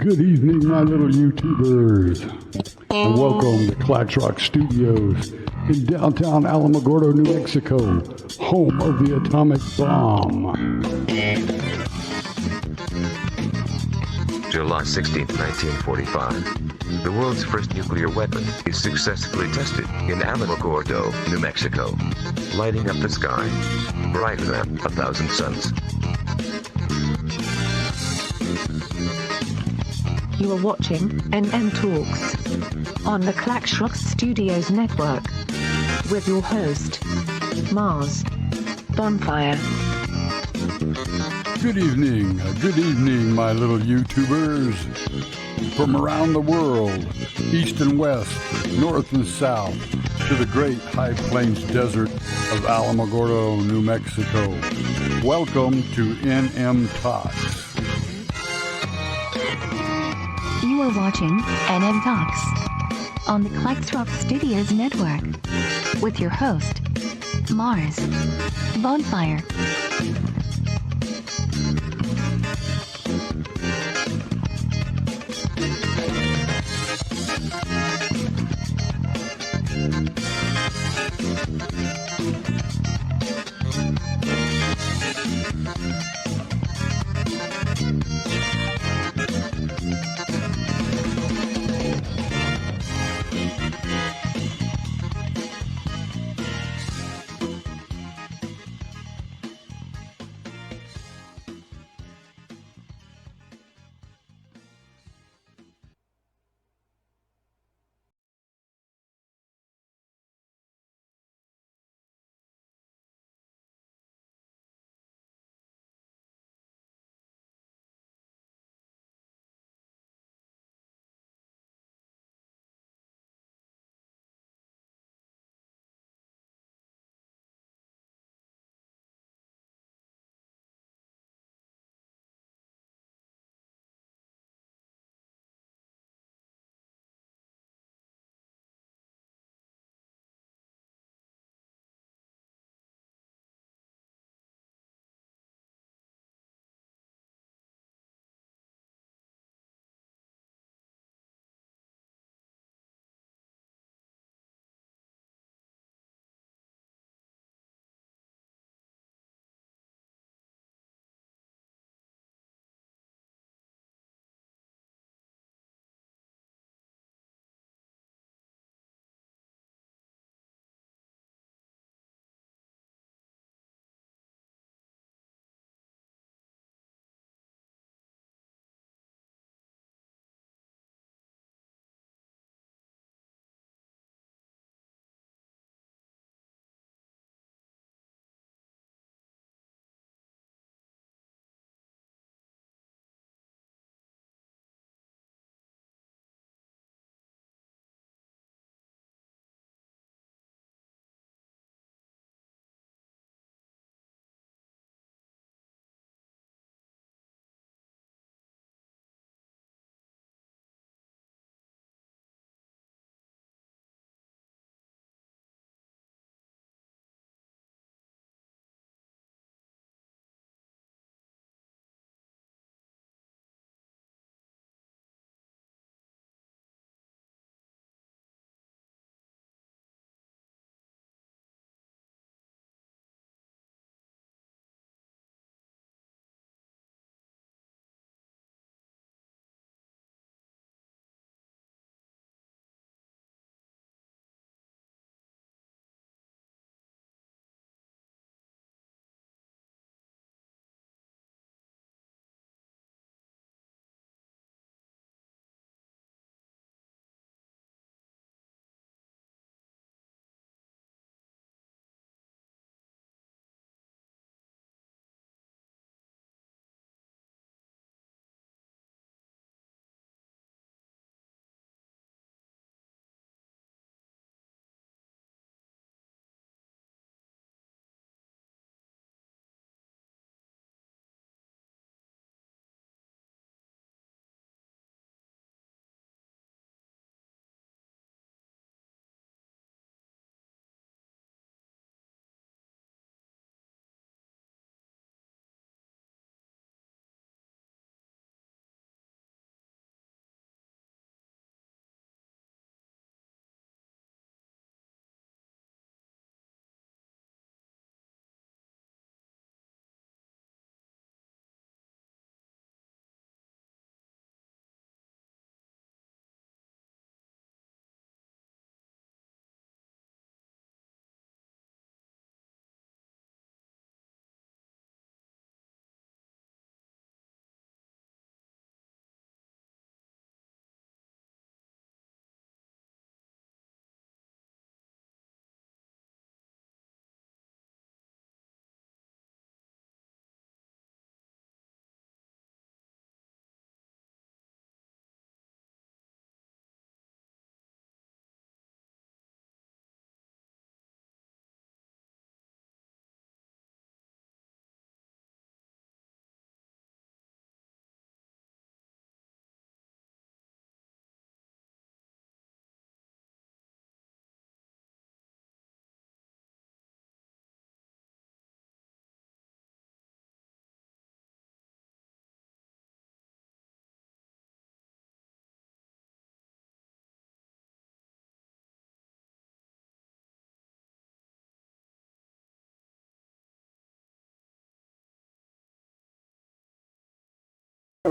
Good evening, my little YouTubers, and welcome to Clax Rock Studios in downtown Alamogordo, New Mexico, home of the atomic bomb. July 16, 1945. The world's first nuclear weapon is successfully tested in Alamogordo, New Mexico, lighting up the sky brighter than 1,000 suns. You are watching NM Talks on the Clax Rock Studios network with your host, Mars Bonfire. Good evening, my little YouTubers. From around the world, east and west, north and south, to the great High Plains Desert of Alamogordo, New Mexico. Welcome to NM Talks. You are watching NM Talks on the Clax Rock Studios network with your host, Mars Bonfire.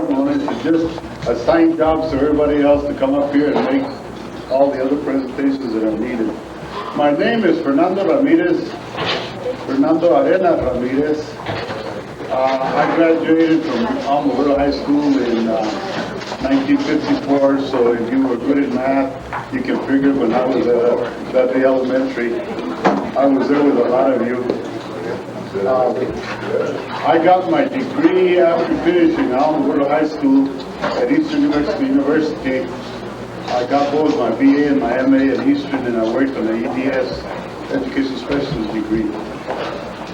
willing to just assign jobs to everybody else to come up here and make all the other presentations that are needed. My name is Fernando Arena Ramirez. I graduated from Alma Little High School in 1954, so if you were good in math, you can figure when I was at Dudley Elementary, I was there with a lot of you. I got my degree after finishing Alma Little High School at Eastern University. I got both my BA and my MA at Eastern, and I worked on the EDS, Education Specialist degree.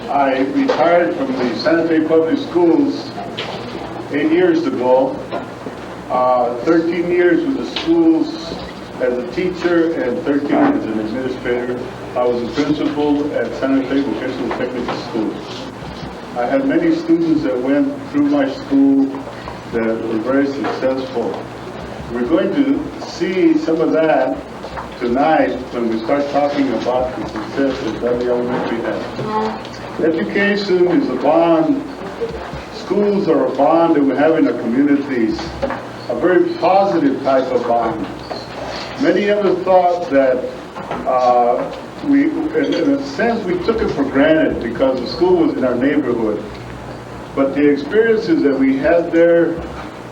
I retired from the Santa Fe Public Schools 8 years ago. 13 years with the schools as a teacher and 13 as an administrator. I was a principal at Santa Fe Vocational Technical School. I had many students that went through my school that were very successful. We're going to see some of that tonight when we start talking about the success that Dudley Elementary has. Education is a bond. Schools are a bond that we have in our communities, a very positive type of bond. Many of us thought that in a sense, we took it for granted because the school was in our neighborhood. But the experiences that we had there,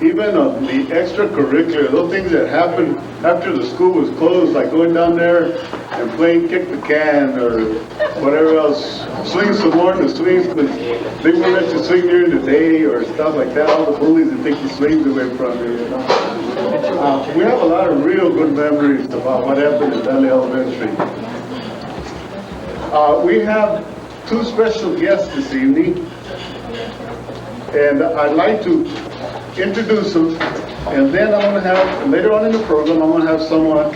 even on the extracurricular, those things that happened after the school was closed, like going down there and playing kick the can or whatever else, swing some more in the swings, but they won't let you swing during the day or stuff like that. All the bullies that take the swings away from you, you know. We have a lot of real good memories about what happened at Dudley Elementary. We have two special guests this evening, and I'd like to introduce them, and then I'm going to have, later on in the program, I'm going to have someone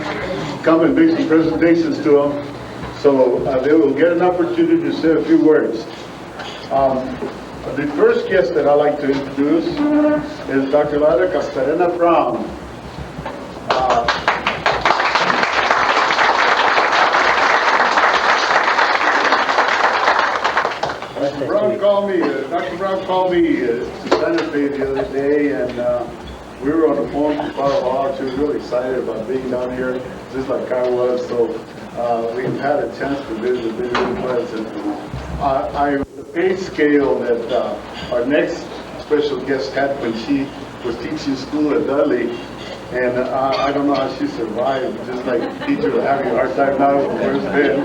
come and make some presentations to them, so they will get an opportunity to say a few words. The first guest that I'd like to introduce is Dr. Lada Castarena Brown. Dr. Brown called me to Santa Fe the other day, and we were on the phone for quite a while. She was really excited about being down here, just like I was. So we've had a chance to visit, been really pleasant. The pay scale that our next special guest had when she was teaching school at Dudley, and I don't know how she survived. Just like teachers are having a hard time now with the first bid,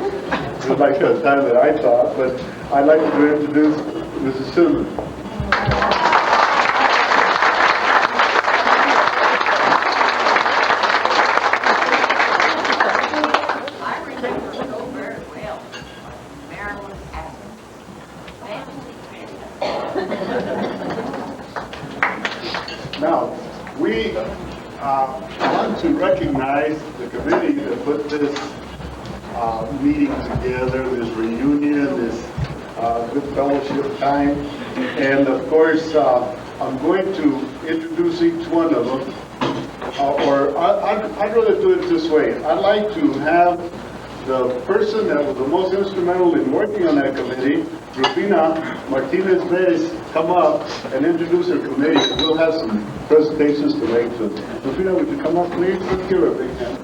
just like the time that I taught. But I'd like to introduce Mrs. Susan. I remember so very well Marilyn Adams. Now, we want to recognize the committee that put this meeting together, this reunion, this good fellowship time. And of course, I'm going to introduce each one of them. I'd rather do it this way. I'd like to have the person that was the most instrumental in working on that committee, Rufina Martinez-Vez, come up and introduce her committee. We'll have some presentations to make. So, Rufina, would you come up, please? Let's give her a big hand.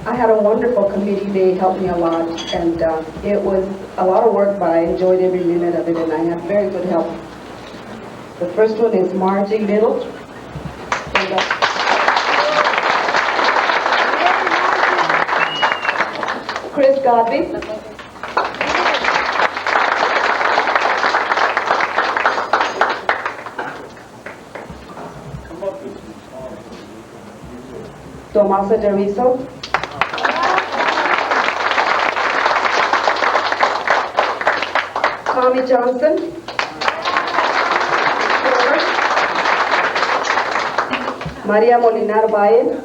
I had a wonderful committee. They helped me a lot, and it was a lot of work, but I enjoyed every minute of it, and I had very good help. The first one is Margie Little. And, Chris Godby. Tomasa Deriso. Tommy Johnson. Maria Molinar Valle.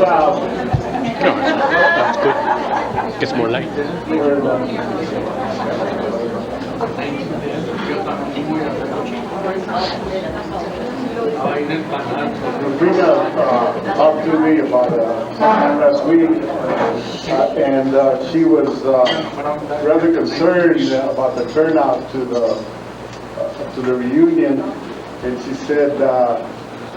Wow. No, that's good. Gets more light. Rita talked to me about sometime last week, and she was rather concerned about the turnout to the reunion, and she said,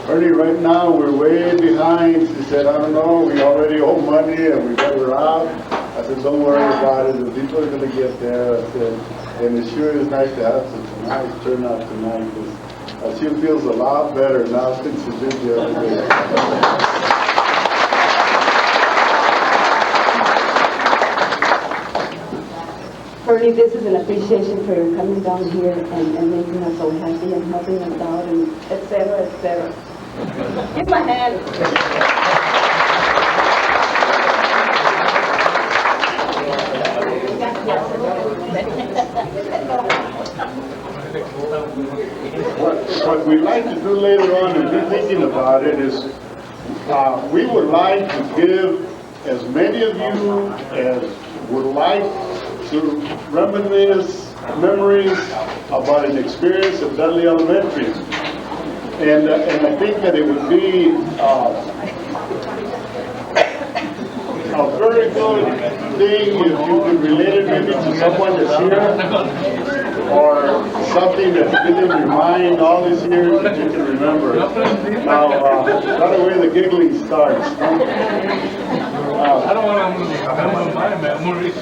Ernie, right now we're way behind. She said, I don't know, we already owe money and we better out. I said, don't worry about it, the people are going to get there. I said, and it sure is nice to have such a nice turnout tonight. She feels a lot better now since she did the other day. Ernie, this is an appreciation for your coming down here and making us so happy and helping us out and et cetera, et cetera. Give my hand. What we'd like to do later on, and be thinking about it, is we would like to give as many of you as would like to reminisce memories about an experience at Dudley Elementary. And I think that it would be a very good thing if you could relate it maybe to someone that's here, or something that's been in your mind all these years that you can remember. Now, right away the giggling starts. I don't want to my memories.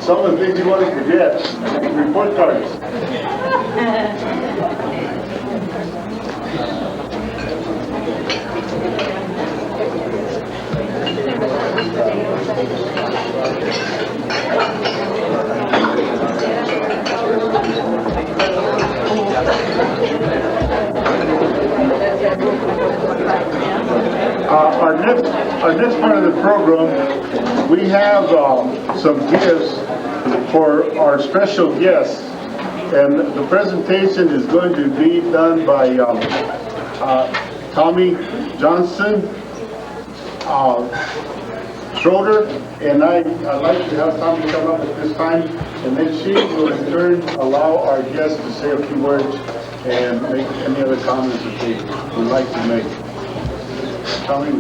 Some of the things you want to forget, report cards. Our next part of the program, we have some gifts for our special guests, and the presentation is going to be done by Tommy Johnson, Schroeder, and I'd like to have Tommy come up at this time, and then she will in turn allow our guests to say a few words and make any other comments that they would like to make. Tommy.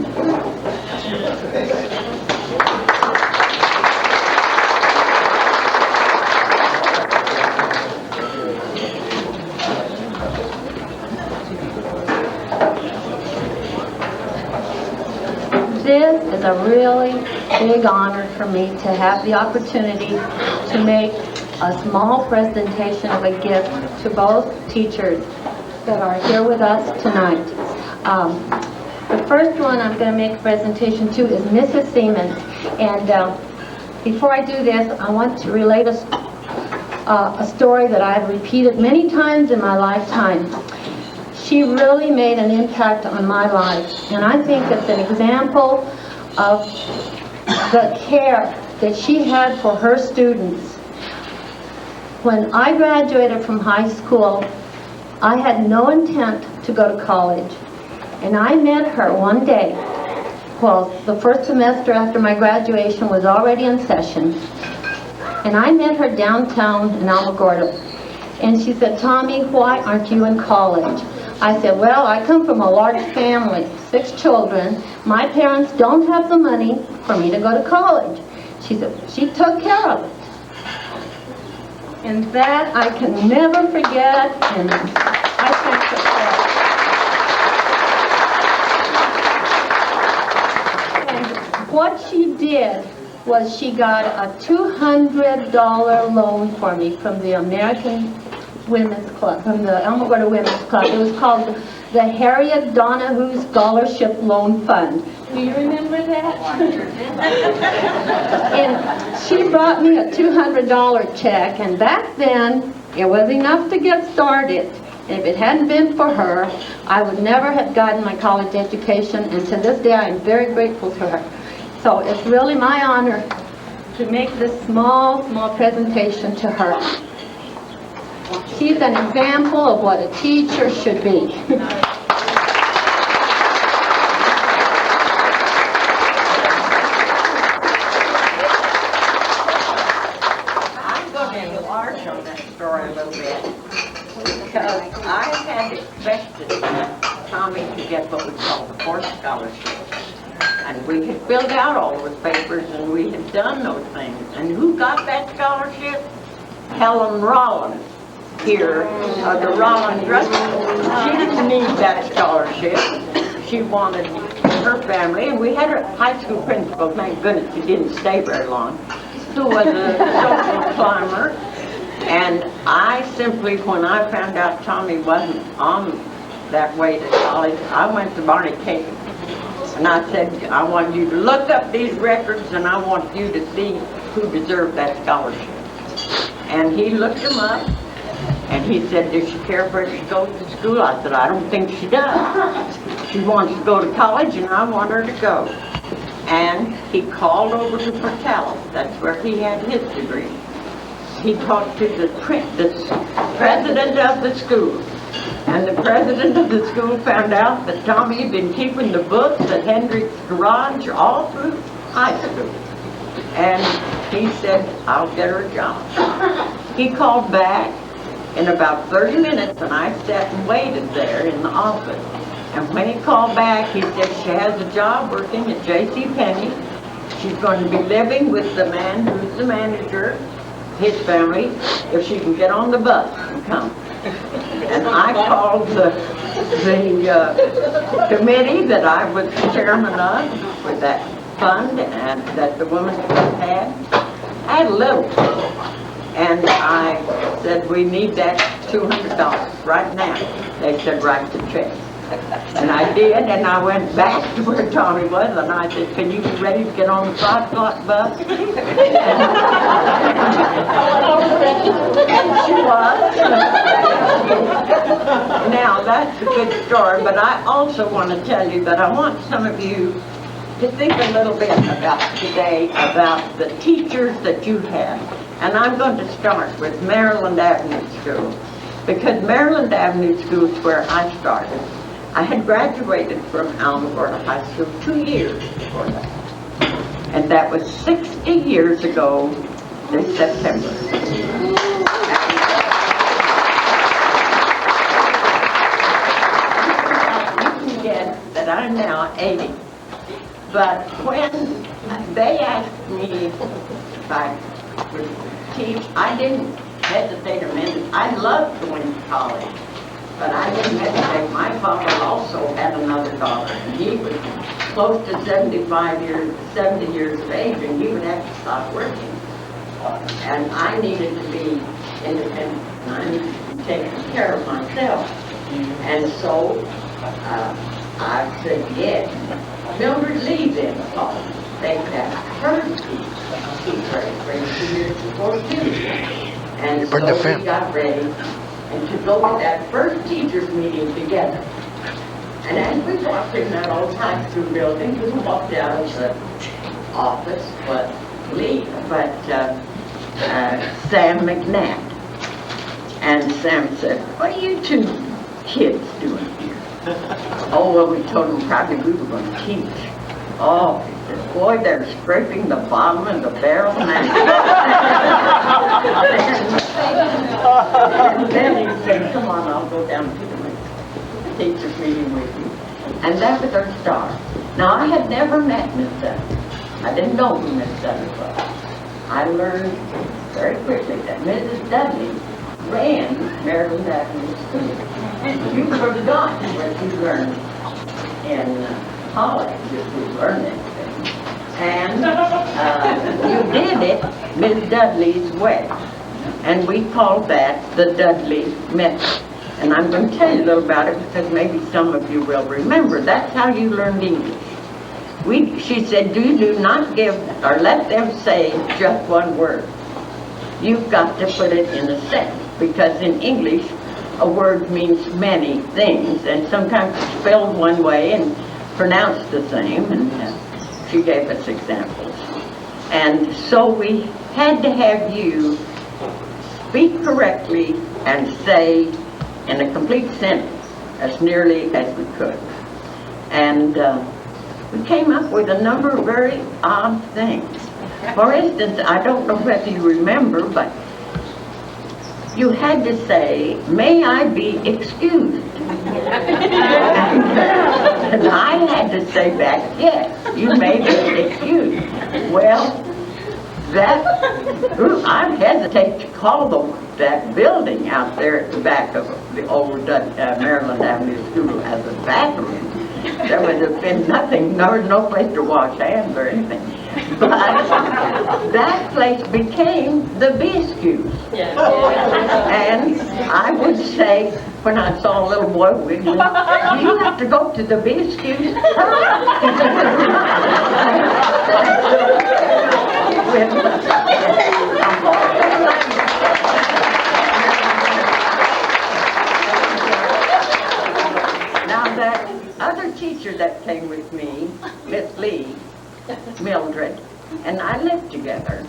This is a really big honor for me to have the opportunity to make a small presentation of a gift to both teachers that are here with us tonight. The first one I'm going to make a presentation to is Mrs. Siemens. And before I do this, I want to relate a story that I've repeated many times in my lifetime. She really made an impact on my life, and I think it's an example of the care that she had for her students. When I graduated from high school, I had no intent to go to college, and I met her one day. Well, the first semester after my graduation was already in session, and I met her downtown in Alamogordo, and she said, "Tommy, why aren't you in college?" I said, "Well, I come from a large family, 6 children. My parents don't have the money for me to go to college." She said, she took care of it. And that I can never forget, and I thank her for it. And what she did was she got a $200 loan for me from the American Women's Club, from the Alamogordo Women's Club. It was called the Harriet Donahue Scholarship Loan Fund. Do you remember that? And she brought me a $200 check, and back then it was enough to get started. If it hadn't been for her, I would never have gotten my college education, and to this day I'm very grateful to her. So it's really my honor to make this small presentation to her. She's an example of what a teacher should be. I'm going to enlarge on that story a little bit, because I had expected Tommy to get what we call the fourth scholarship. And we had filled out all the papers and we had done those things. And who got that scholarship? Helen Rollins here, the Rollins Drugstore. She didn't need that scholarship. She wanted her family, and we had her high school principal, thank goodness he didn't stay very long, who was a social climber. And I simply, when I found out Tommy wasn't on that way to college, I went to Barney Cave. And I said, I want you to look up these records and I want you to see who deserved that scholarship. And he looked them up and he said, does she care where she goes to school? I said, I don't think she does. She wants to go to college and I want her to go. And he called over to Portales, that's where he had his degree. He talked to the president of the school. And the president of the school found out that Tommy had been keeping the books at Hendrick's garage all through high school. And he said, I'll get her a job. He called back in about 30 minutes and I sat and waited there in the office. And when he called back, he said she has a job working at J.C. Penney. She's going to be living with the man who's the manager, his family, if she can get on the bus and come. And I called the committee that I was chairman of with that fund and that the woman had. I had a little, and I said, we need that $200 right now. They said, write the check. And I did, and I went back to where Tommy was, and I said, can you be ready to get on the 5 o'clock bus? And she was. Now, that's a good story, but I also want to tell you that I want some of you to think a little bit about today, about the teachers that you have. And I'm going to start with Maryland Avenue School, because Maryland Avenue School is where I started. I had graduated from Alamogordo High School 2 years before that. And that was 60 years ago this September. You can guess that I'm now 80. But when they asked me if I would teach, I didn't hesitate a minute. I loved going to college. But I didn't hesitate. My father also had another daughter, and he was close to 70 years of age, and he would have to stop working. And I needed to be independent, and I needed to be taking care of myself. And so I said, yes. Mildred Lee then called. They had her teach 2 years before you. And so we got ready. And to go to that first teachers meeting together. And as we walked in that old high school building, we walked out of the office, but Sam McNabb. And Sam said, what are you two kids doing here? Oh, well, we told them probably we were going to teach. Oh, he said, boy, they're scraping the bottom of the barrel now. And then he said, come on, I'll go down to the teacher's meeting with you. And that was our start. Now, I had never met Miss Dudley. I didn't know who Miss Dudley was. I learned very quickly that Mrs. Dudley ran Maryland Avenue School. You could have gone what you learned in college if you learned anything. And you did it Miss Dudley's way. And we called that the Dudley method. And I'm going to tell you a little about it because maybe some of you will remember. That's how you learned English. She said, do not give or let them say just one word. You've got to put it in a sentence because in English, a word means many things, and sometimes it's spelled one way and pronounced the same, and she gave us examples. And so we had to have you speak correctly and say in a complete sentence as nearly as we could. And we came up with a number of very odd things. For instance, I don't know whether you remember, but you had to say, "May I be excused?" And I had to say back, "Yes, you may be excused." Well, that group, I hesitate to call that building out there at the back of the old Maryland Avenue School as a bathroom. There would have been nothing, there was no place to wash hands or anything. But that place became the Biscuits. And I would say, when I saw a little boy wiggling, "Do you have to go to the Biscuits?" Now that other teacher that came with me, Miss Lee, Mildred, and I lived together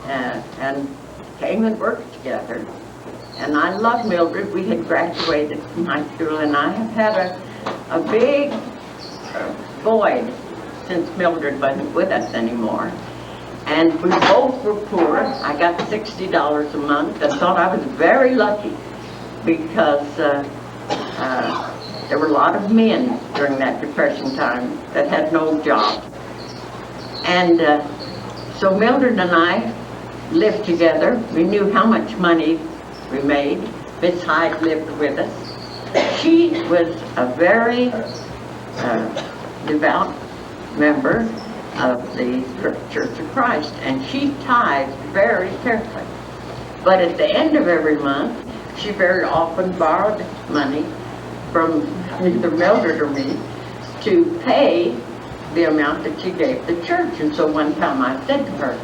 and came and worked together. And I love Mildred. We had graduated from high school, and I have had a big void since Mildred wasn't with us anymore. And we both were poor. I got $60 a month and thought I was very lucky because there were a lot of men during that Depression time that had no job. And so Mildred and I lived together. We knew how much money we made. Miss Hyde lived with us. She was a very devout member of the Church of Christ, and she tithed very carefully. But at the end of every month, she very often borrowed money from either Mildred or me to pay the amount that she gave the church. And so one time I said to her,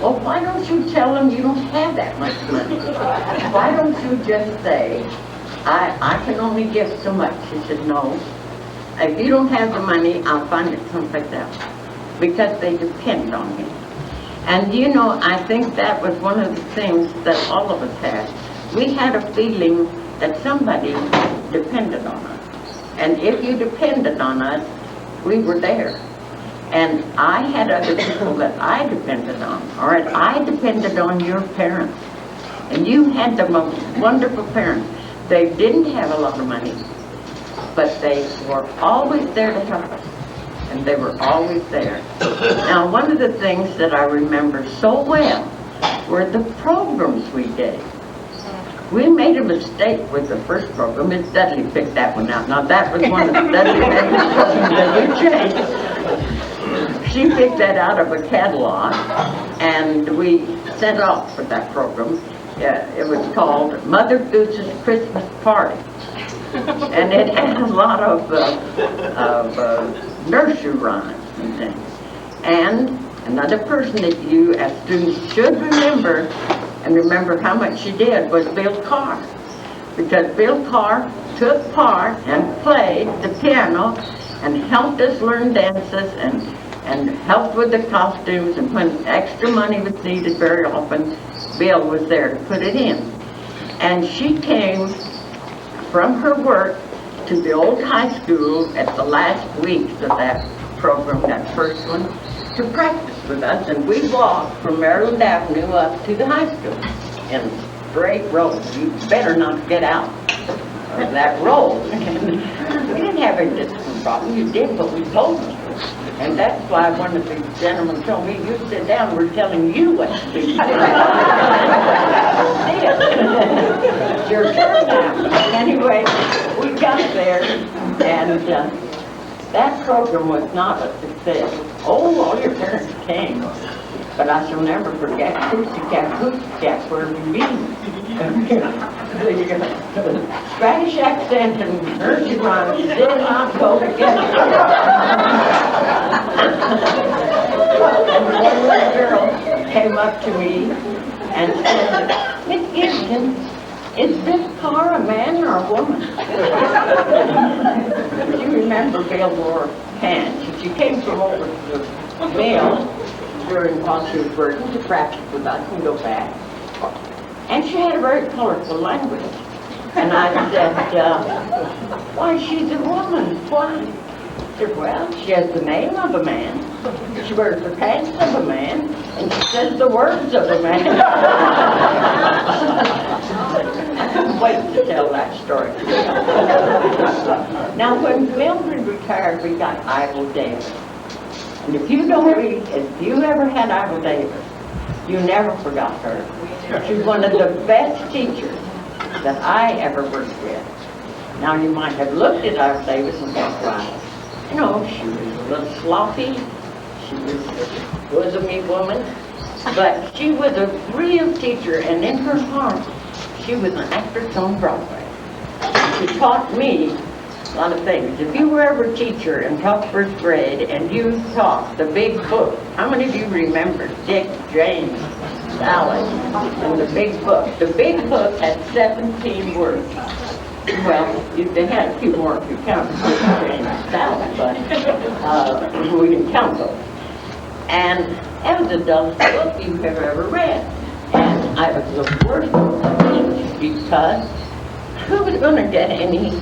"Well, why don't you tell them you don't have that much money? Why don't you just say, I can only give so much?" She said, "No, if you don't have the money, I'll find it someplace else," because they depend on me. And you know, I think that was one of the things that all of us had. We had a feeling that somebody depended on us. And if you depended on us, we were there. And I had other people that I depended on. All right, I depended on your parents. And you had the most wonderful parents. They didn't have a lot of money, but they were always there to help us. And they were always there. Now, one of the things that I remember so well were the programs we gave. We made a mistake with the first program. Miss Dudley picked that one out. Now, that was one of the Dudley programs that we changed. She picked that out of a catalog, and we sent off for that program. It was called Mother Goose's Christmas Party. And it had a lot of nursery rhymes and things. And another person that you as students should remember, and remember how much she did, was Bill Carr. Because Bill Carr took part and played the piano and helped us learn dances and helped with the costumes, and when extra money was needed, very often Bill was there to put it in. And she came from her work to the old high school at the last weeks of that program, that first one, to practice with us. And we walked from Maryland Avenue up to the high school in straight rows. You better not get out of that road. We didn't have a discipline problem. You did what we told you. And that's why one of the gentlemen told me, "You sit down, we're telling you what to do." It's your turn now. Anyway, we got there, and that program was not a success. Oh, all your parents came. But I shall never forget Pussycat, where we been. The Spanish accent and nursery rhymes did not go together. And one little girl came up to me and said, "Miss Gibson, is this car a man or a woman? You remember Bill wore pants. She came from over to the mill while she was working to practice with us and go back. And she had a very colorful language. And I said, why, she's a woman. Why? She said, well, she has the name of a man. She wears the pants of a man. And she says the words of a man. I couldn't wait to tell that story. Now, when Mildred retired, we got Ivor Davis. And if you ever had Ivor Davis, you never forgot her. She's one of the best teachers that I ever worked with. Now, you might have looked at Ivor Davis and thought, wow, you know, she was a little sloppy, she was a bosomy woman, but she was a real teacher, and in her heart, she was an actress on Broadway. She taught me a lot of things. If you were ever a teacher and taught first grade and you taught the big book, how many of you remember Dick, James, Sally, and the big book? The big book had 17 words. Well, they had a few more if you count Dick, James, and Sally, but we didn't count those. And it was the dullest book you've ever read. And I was the worst teacher because who was going to get any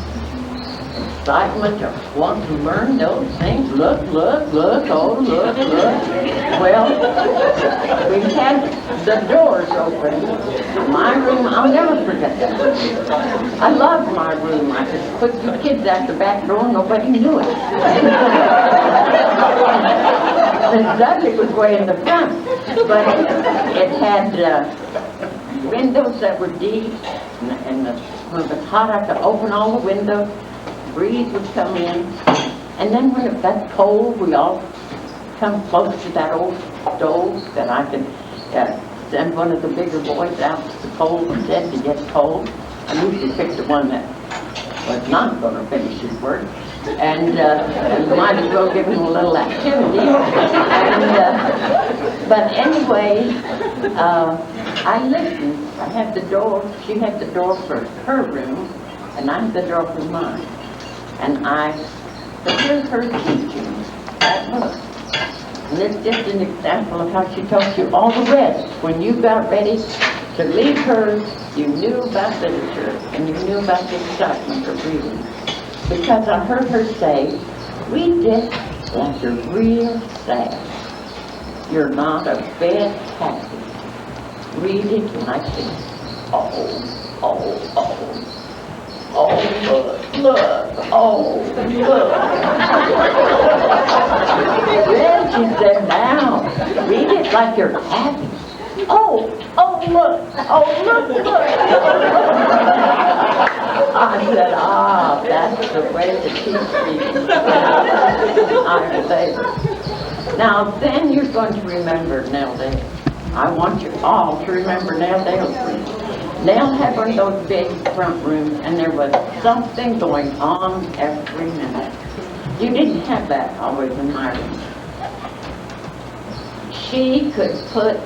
excitement of wanting to learn those things? Look, oh, look. Well, we had the doors open. My room, I'll never forget that. I loved my room. I could put the kids out the back door, nobody knew it. And Dudley was way in the front. But it had windows that were deep, and when it was hot, I could open all the windows. Breeze would come in, and then when it got cold, we all come close to that old stove that I could send one of the bigger boys out to the cold and said to get cold. I usually picked the one that was not going to finish his work, and might as well give him a little activity. But anyway, I listened. I had the door. She had the door for her room, and I had the door for mine. And I heard her teaching that book. And it's just an example of how she taught you all the rest. When you got ready to leave her, you knew about literature, and you knew about the excitement of reading. Because I heard her say, read this like you're real sad. You're not a bit happy. Read it like this. Look, look. Then she said, now, read it like you're happy. Look. I said, that's the way to teach me. I'm favorite. Now, then you're going to remember Nell Dale. I want you all to remember Nell Dale's room. Nell had one of those big front rooms, and there was something going on every minute. You didn't have that always in my room. She could put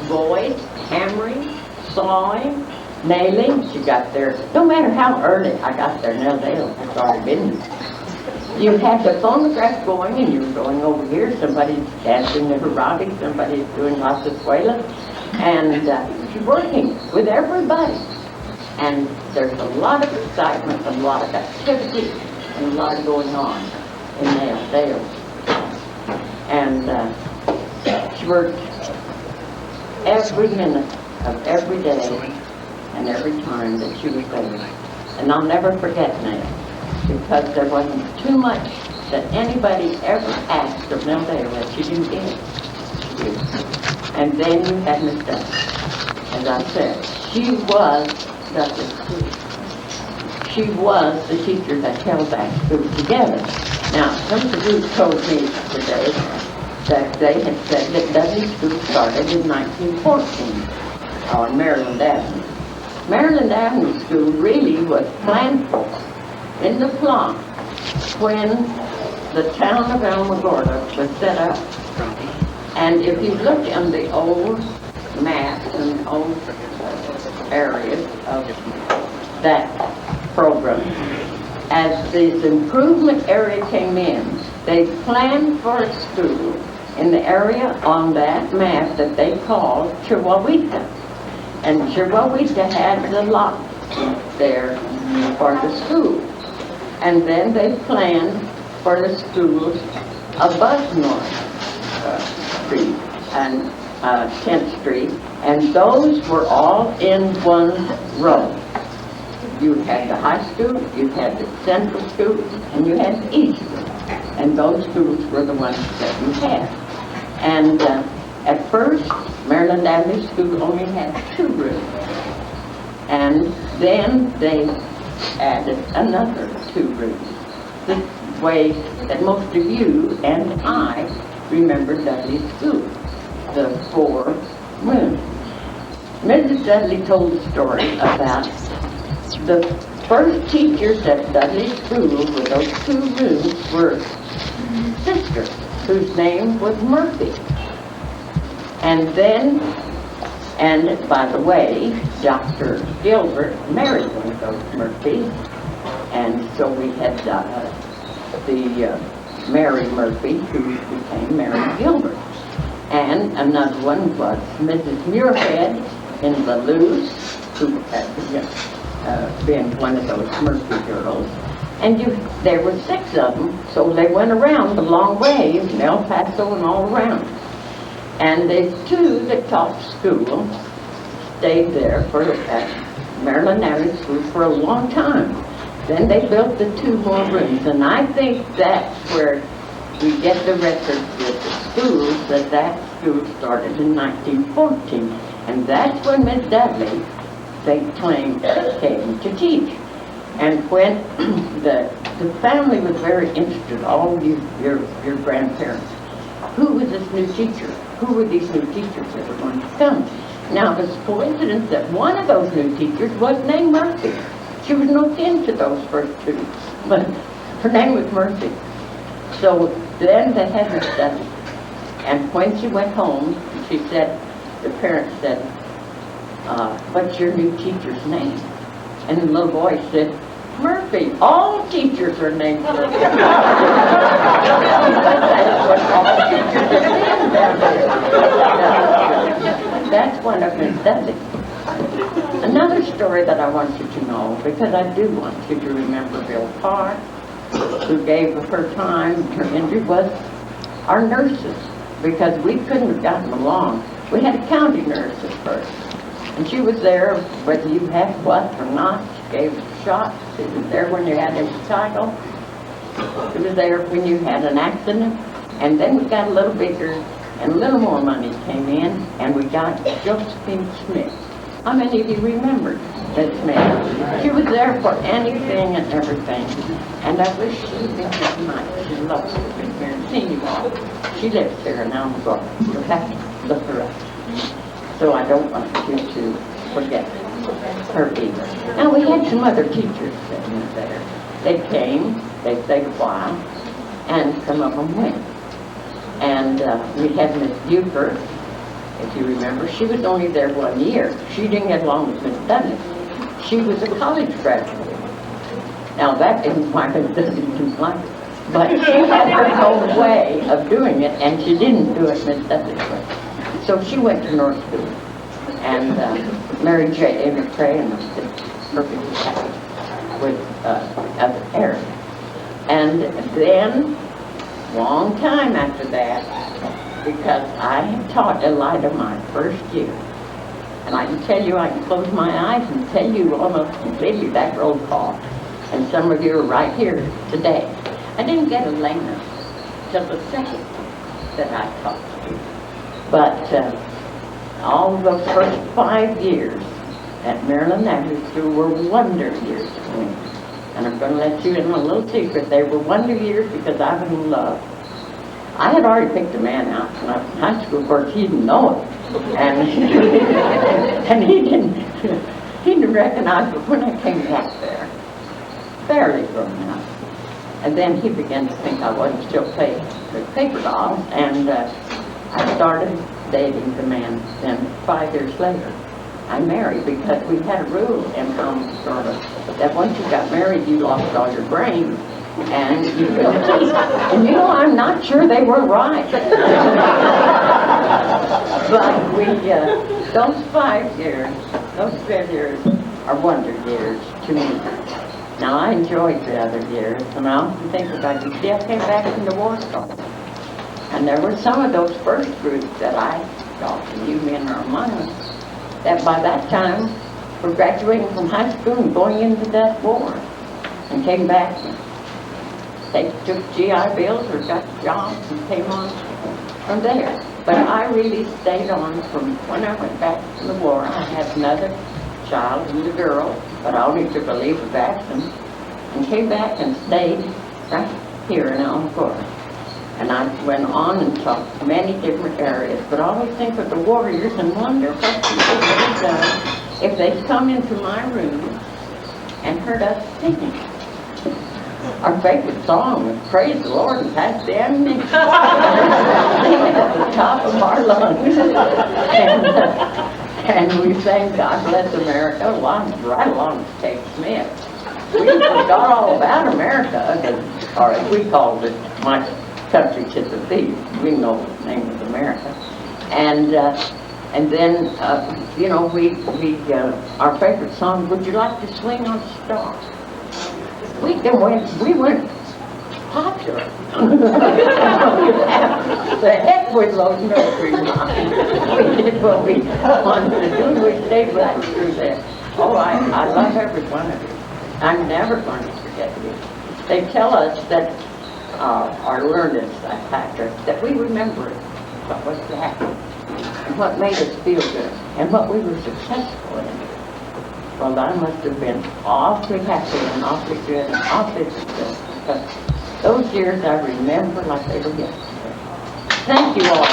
boys hammering, sawing, nailing. She got there. No matter how early I got there, Nell Dale had already been there. You had the phonograph going, and you were going over here. Somebody's dancing the aerobics, somebody's doing lots of squalas. And she's working with everybody. And there's a lot of excitement, a lot of activity, and a lot going on in Nell Dale. And she worked every minute of every day and every time that she was there. And I'll never forget Nell, because there wasn't too much that anybody ever asked of Nell Dale that she didn't get. And then you had Miss Dudley. As I said, she was Dudley's school. She was the teacher that held that school together. Now, some of you told me today that they had said that Dudley's school started in 1914 on Maryland Avenue. Maryland Avenue School really was planned for in the plot when the town of Alamogordo was set up. And if you look in the old maps and old areas of that program. As this improvement area came in, they planned for a school in the area on that map that they called Chihuahuita. And Chihuahuita had the lot there for the school. And then they planned for the schools above North Street and 10th Street, and those were all in one row. You had the high school, you had the central school, and you had the east school. And those schools were the ones that you had. And at first, Maryland Avenue School only had 2 rooms. And then they added another 2 rooms. The way that most of you and I remember Dudley School, the 4 rooms. Mrs. Dudley told a story about the first teachers at Dudley School with those 2 rooms were sisters, whose name was Murphy. And by the way, Dr. Gilbert married one of those Murphys, and so we had the Mary Murphy, who became Mary Gilbert. And another one was Mrs. Muirhead in Valuce, who had been one of those Murphy girls. And there were 6 of them, so they went around a long way, in El Paso and all around. And the 2 that taught school stayed there at Maryland Avenue School for a long time. Then they built the 2 more rooms, and I think that's where we get the record with the schools, that school started in 1914. And that's when Miss Dudley, they claimed, came to teach. And when the family was very interested, all your grandparents, who was this new teacher? Who were these new teachers that were going to come? Now, it was a coincidence that one of those new teachers was named Murphy. She was no kin to those first 2, but her name was Murphy. So then they had her study. And when she went home, she said, the parents said, what's your new teacher's name? And the little boy said, Murphy. All teachers are named Murphy. That's what all teachers are named down there. That's one of Miss Dudley. Another story that I want you to know, because I do want you to remember Bill Parr, who gave of her time, her injury, was our nurses, because we couldn't have gotten along. We had a county nurse at first, and she was there whether you had what or not. She gave shots. She was there when you had a title. She was there when you had an accident. And then we got a little bigger, and a little more money came in, and we got Josephine Smith. How many of you remember Miss Smith? She was there for anything and everything. And I wish she had been here tonight. She loves to be here and seen you all. She lives here in Alabama. You'll have to look her up. So I don't want you to forget her either. Now, we had some other teachers sitting there. They came, they stayed a while, and some of them went. And we had Miss Buford, if you remember. She was only there 1 year. She didn't get along with Miss Dudley. She was a college graduate. Now, that isn't why Miss Dudley didn't like it. But she had her own way of doing it, and she didn't do it Miss Dudley's way. So she went to North School and married Amy Trey, and was perfectly happy with other Eric. And then, long time after that, because I had taught Elida my first year, and I can tell you, I can close my eyes and tell you almost completely that roll call. And some of you are right here today. I didn't get Elena till the second that I taught you. But all of those first 5 years at Maryland Avenue School were wonder years to me. And I'm going to let you in on a little secret. They were wonder years because I was in love. I had already picked a man out when I was in high school. Of course, he didn't know it. And, and he didn't recognize it when I came back there. Fairly grown up. And then he began to think I wasn't still playing with paper dolls. And I started dating the man. Then 5 years later, I married because we had a rule in home sort of that once you got married, you lost all your brains. And you couldn't teach. And you know, I'm not sure they were right. But those 5 years, those 5 years are wonder years to me. Now, I enjoyed the other years, and I often think about you. Dad came back from the war zone. And there were some of those first groups that I thought, and you men are among us, that by that time were graduating from high school and going into that war, and came back. They took GI Bills or got jobs and came on from there. But I really stayed on from when I went back from the war. I had another child and a girl, but I only took a leave of absence and came back and stayed right here in Encore. And I went on and taught many different areas, but I always think of the warriors and wonder what people would have done if they'd come into my room and heard us singing. Our favorite song was Praise the Lord and Pass the Ammunition. Singing at the top of our lungs. And we sang God Bless America right along with Kate Smith. We forgot all about America, or as we called it, my country to the thief. We know the name of America. And then, you know, our favorite song, Would You Like to Swing on a Star? We weren't popular. The heck with those nursery rhymes. We did what we wanted to do. We stayed right through that. Oh, I love every one of you. I'm never going to forget you. They tell us that our learned psychiatrists that we remember what was happening and what made us feel good and what we were successful in. Well, I must have been awfully happy and awfully good and awfully successful, because those years I remember like they were yesterday. Thank you all.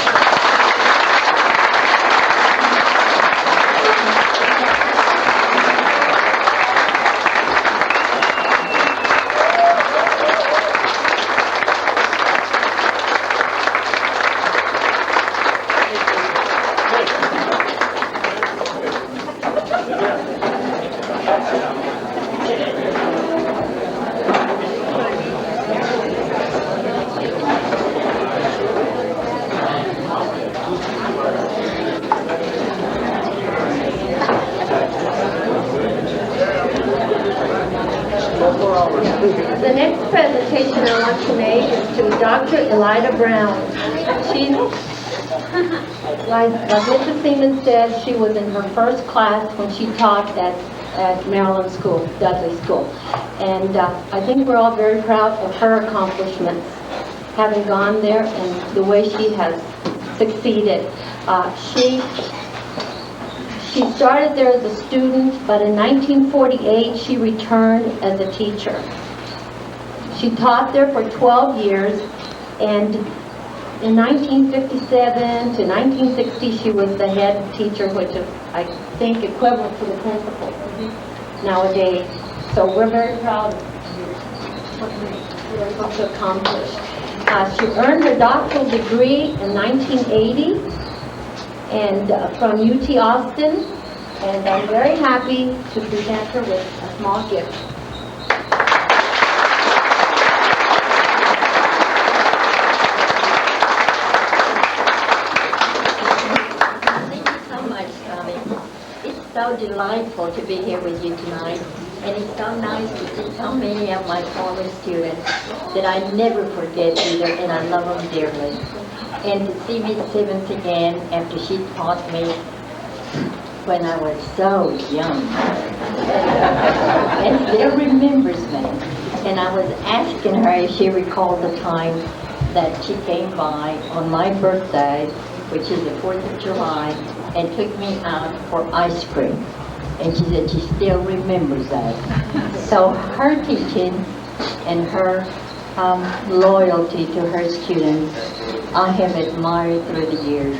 The next presentation I want to make is to Dr. Elida Brown. She's, like Mr. Seaman said, she was in her first class when she taught at Maryland School, Dudley School. And I think we're all very proud of her accomplishments, having gone there and the way she has succeeded. She started there as a student, but in 1948 she returned as a teacher. She taught there for 12 years, and in 1957 to 1960 she was the head teacher, which is, I think, equivalent to the principal nowadays. So we're very proud of what we were able to accomplish. She earned her doctoral degree in 1980 and from UT Austin, and I'm very happy to present her with a small gift. So delightful to be here with you tonight, and it's so nice to see so many of my former students that I never forget either, and I love them dearly. And to see Miss Simmons again after she taught me when I was so young, and still remembers me. And I was asking her if she recalled the time that she came by on my birthday, which is the 4th of July, and took me out for ice cream. And she said she still remembers that. So her teaching and her loyalty to her students, I have admired through the years.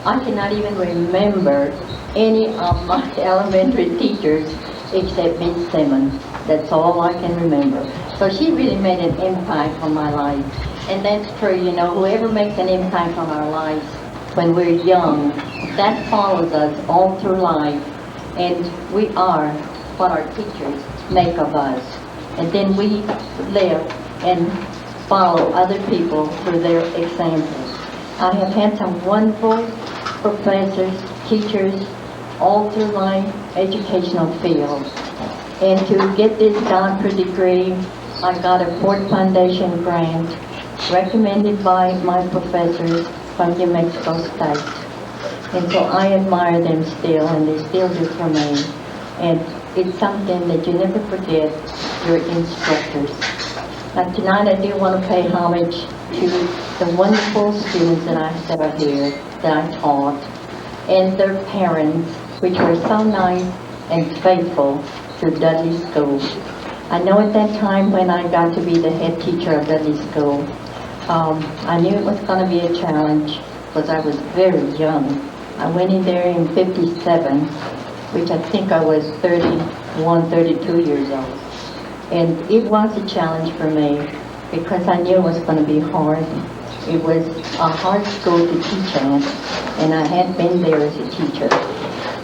I cannot even remember any of my elementary teachers except Miss Simmons. That's all I can remember. So she really made an impact on my life. And that's true, you know, whoever makes an impact on our lives when we're young, that follows us all through life, and we are what our teachers make of us. And then we live and follow other people through their examples. I have had some wonderful professors, teachers, all through my educational field. And to get this doctorate degree, I got a Ford Foundation grant recommended by my professors from New Mexico State. And so I admire them still, and they still do for me. And it's something that you never forget, your instructors. Now tonight I do want to pay homage to the wonderful students that are here, that I taught, and their parents, which were so nice and faithful through Dudley School. I know at that time when I got to be the head teacher of Dudley School, I knew it was going to be a challenge because I was very young. I went in there in '57, which I think I was 31, 32 years old. And it was a challenge for me because I knew it was going to be hard. It was a hard school to teach at, and I had been there as a teacher.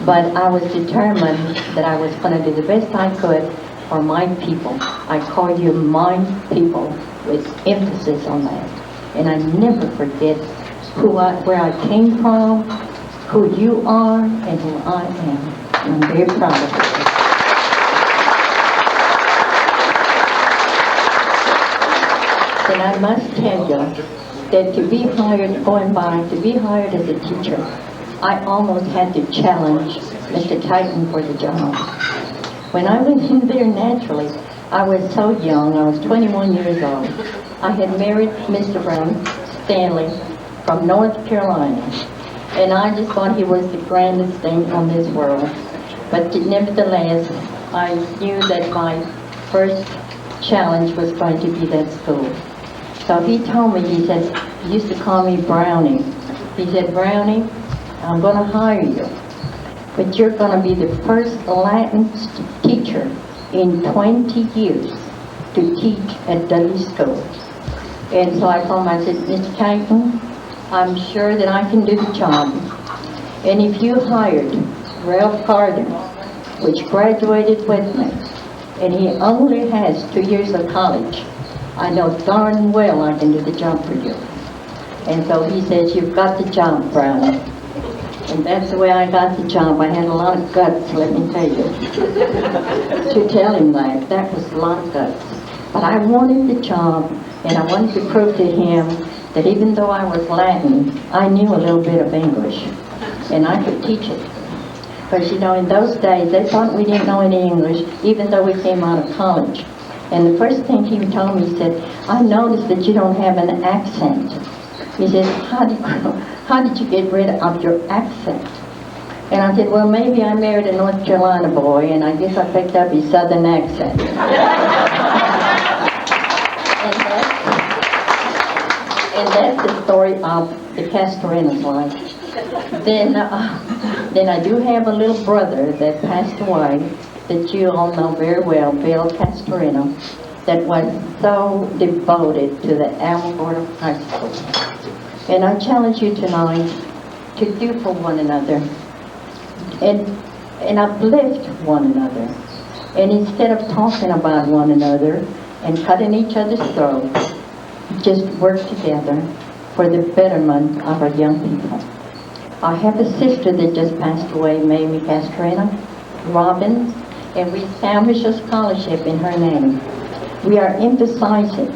But I was determined that I was going to do the best I could for my people. I call you my people with emphasis on that. And I never forget where I came from, who you are, and who I am. I'm very proud of you. And I must tell you that to be hired as a teacher, I almost had to challenge Mr. Titan for the job. When I went in there naturally, I was so young, I was 21 years old. I had married Mr. Brown Stanley from North Carolina, and I just thought he was the grandest thing on this world. But nevertheless, I knew that my first challenge was going to be that school. So he told me, he said, he used to call me Brownie. He said, Brownie, I'm going to hire you, but you're going to be the first Latin teacher in 20 years to teach at Dudley School. And so I told him, I said, Mr. Titan, I'm sure that I can do the job. And if you hired Ralph Carter, which graduated with me, and he only has 2 years of college, I know darn well I can do the job for you. And so he says, you've got the job, Brownie. And that's the way I got the job. I had a lot of guts, let me tell you, to tell him that. That was a lot of guts. But I wanted the job, and I wanted to prove to him that even though I was Latin, I knew a little bit of English, and I could teach it. Because, you know, in those days, they thought we didn't know any English, even though we came out of college. And the first thing he told me, he said, I noticed that you don't have an accent. He said, how did you get rid of your accent? And I said, well, maybe I married a North Carolina boy, and I guess I picked up his southern accent. and that's the story of the Castorina's life. Then I do have a little brother that passed away, that you all know very well, Bill Castorina, that was so devoted to the Alamogordo High School. And I challenge you tonight to do for one another and uplift one another. And instead of talking about one another and cutting each other's throats, just work together for the betterment of our young people. I have a sister that just passed away, Mamie Castorina Robbins, and we established a scholarship in her name. We are emphasizing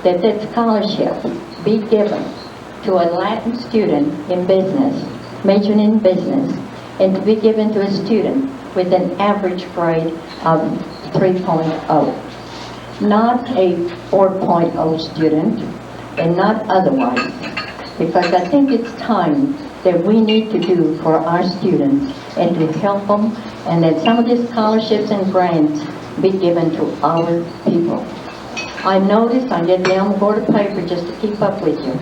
that that scholarship be given to a Latin student in business, majoring in business, and to be given to a student with an average grade of 3.0. Not a 4.0 student, and not otherwise. Because I think it's time that we need to do for our students and to help them, and that some of these scholarships and grants be given to our people. I noticed, I get the Alamogordo paper just to keep up with you,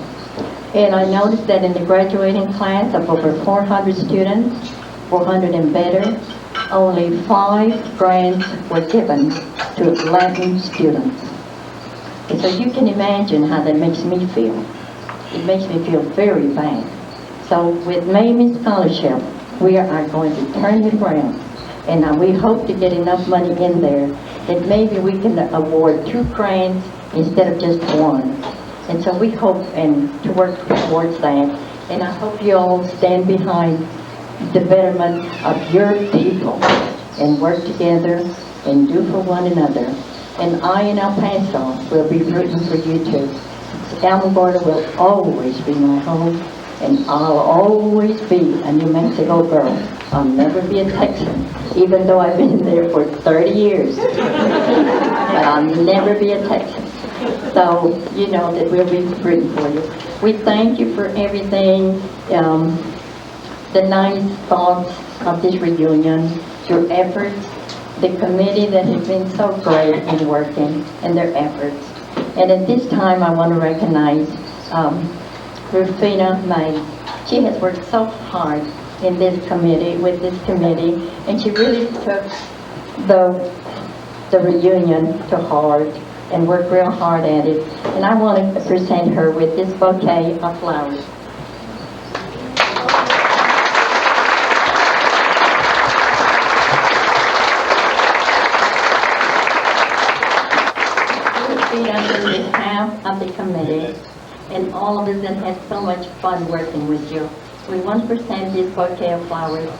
and I noticed that in the graduating class of over 400 students, 400 and better, only 5 grants were given to Latin students. And so you can imagine how that makes me feel. It makes me feel very bad. So with Mamie's scholarship, we are going to turn it around, and we hope to get enough money in there that maybe we can award 2 crayons instead of just 1. And so we hope and to work towards that. And I hope you all stand behind the betterment of your people and work together and do for one another. And I in El Paso will be rooting for you too. Alamogordo will always be my home, and I'll always be a New Mexico girl. I'll never be a Texan, even though I've been there for 30 years. But I'll never be a Texan. So, you know that we'll be rooting for you. We thank you for everything, the nice thoughts of this reunion, your efforts, the committee that has been so great in working, and their efforts. And at this time, I want to recognize Rufina May. She has worked so hard in this committee, with this committee, and she really took the reunion to heart and worked real hard at it. And I want to present her with this bouquet of flowers. On behalf of the committee and all of us that had so much fun working with you, we want to present this bouquet of flowers,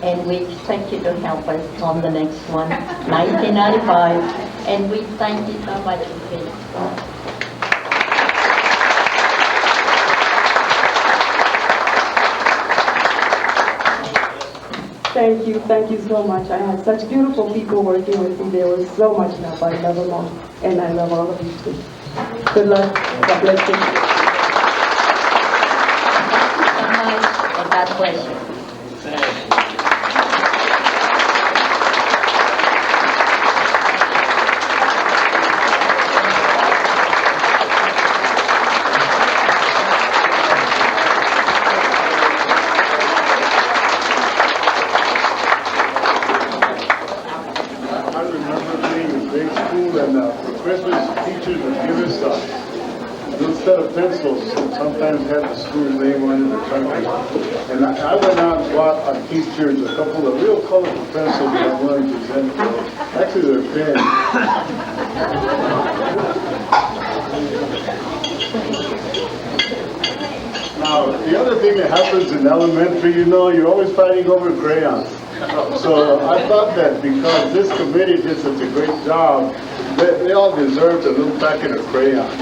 and we expect you to help us on the next one, 1995, and we thank you so much, Rufina. Thank you so much. I had such beautiful people working with me. There was so much help. I love them all, and I love all of you too. Good luck. God bless you. And God bless you. Pencils sometimes had the school's name on it or something. And I went out and bought on teachers a couple of real colorful pencils that I wanted to present to them. Actually, they're pens. Now, the other thing that happens in elementary, you know, you're always fighting over crayons. So I thought that because this committee did such a great job, they all deserved a little packet of crayons.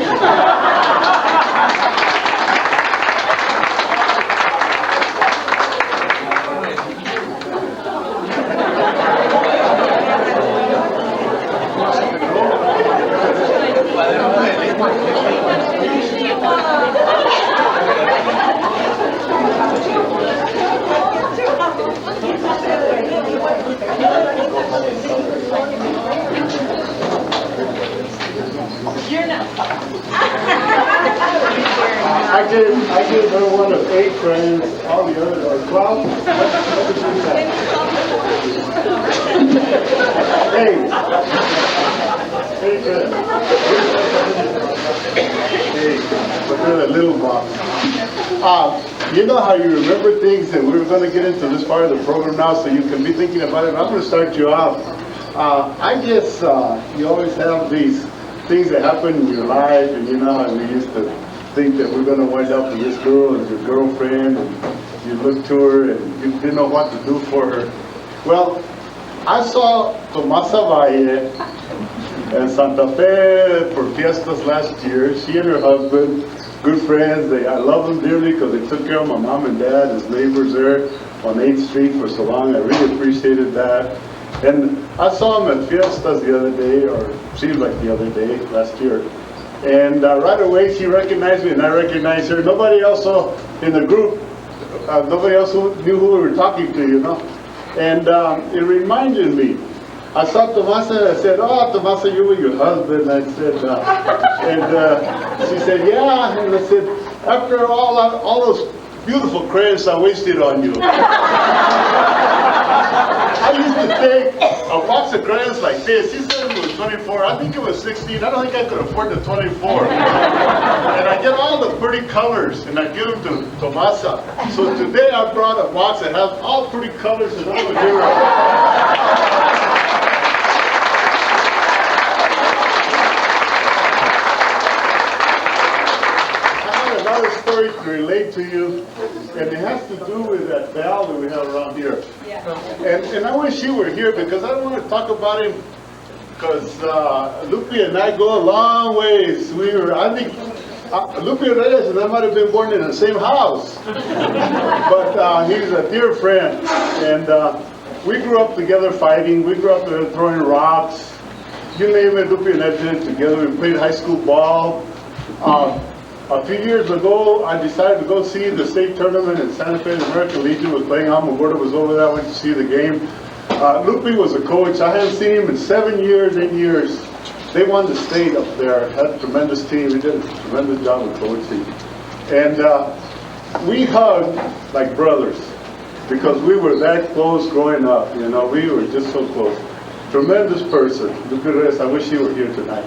I gave her one of 8 crayons, all the others are 12. Hey, but they're a little box. You know how you remember things, and we're going to get into this part of the program now, so you can be thinking about it. I'm going to start you off. I guess you always have these things that happen in your life, and you know how we used to think that we're going to wind up with this girl as your girlfriend, and you look to her and you didn't know what to do for her. Well, I saw Tomasa Valle in Santa Fe for fiestas last year. She and her husband, good friends. I love them dearly because they took care of my mom and dad as neighbors there on 8th Street for so long. I really appreciated that. And I saw them at fiestas the other day, or seemed like the other day, last year. And right away she recognized me and I recognized her. Nobody else in the group, nobody else knew who we were talking to, you know. And it reminded me. I saw Tomasa and I said, "Oh, Tomasa, you were your husband." I said, and she said, "Yeah." And I said, "After all those beautiful crayons I wasted on you." I used to take a box of crayons like this. She said it was 24. I think it was 16. I don't think I could afford the 24. And I get all the pretty colors and I give them to Tomasa. So today I brought a box that has all pretty colors and I would give her. story to relate to you, and it has to do with that bell that we have around here. And I wish you were here because I don't want to talk about him because Lupe and I go a long ways. I think Lupe Reyes and I might have been born in the same house, but he's a dear friend, and we grew up together fighting. We grew up together throwing rocks. You name it, Lupe and I did it together. We played high school ball. A few years ago, I decided to go see the state tournament in Santa Fe. The American Legion was playing. Almaguerta was over there. I went to see the game. Lupe was a coach. I hadn't seen him in 7 years, 8 years. They won the state up there. Had a tremendous team. He did a tremendous job of coaching. And we hugged like brothers because we were that close growing up. You know, we were just so close. Tremendous person. Lupe Reyes, I wish he were here tonight.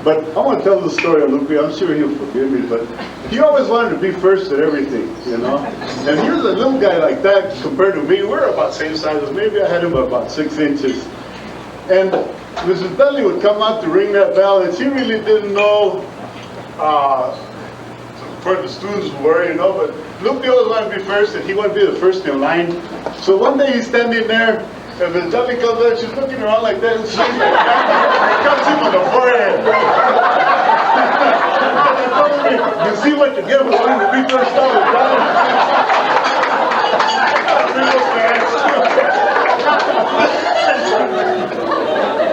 But I want to tell the story of Lupe. I'm sure he'll forgive me, but he always wanted to be first at everything, you know. And here's a little guy like that compared to me. We're about the same size. Maybe I had him about 6 inches. And Mrs. Dudley would come out to ring that bell, and she really didn't know where the students were, you know. But Lupe always wanted to be first, and he wanted to be the first in line. So one day he's standing there, and Miss Dudley comes out, she's looking around like that, and she's like that, cuts him on the forehead. You see what you get for wanting to be first all the time.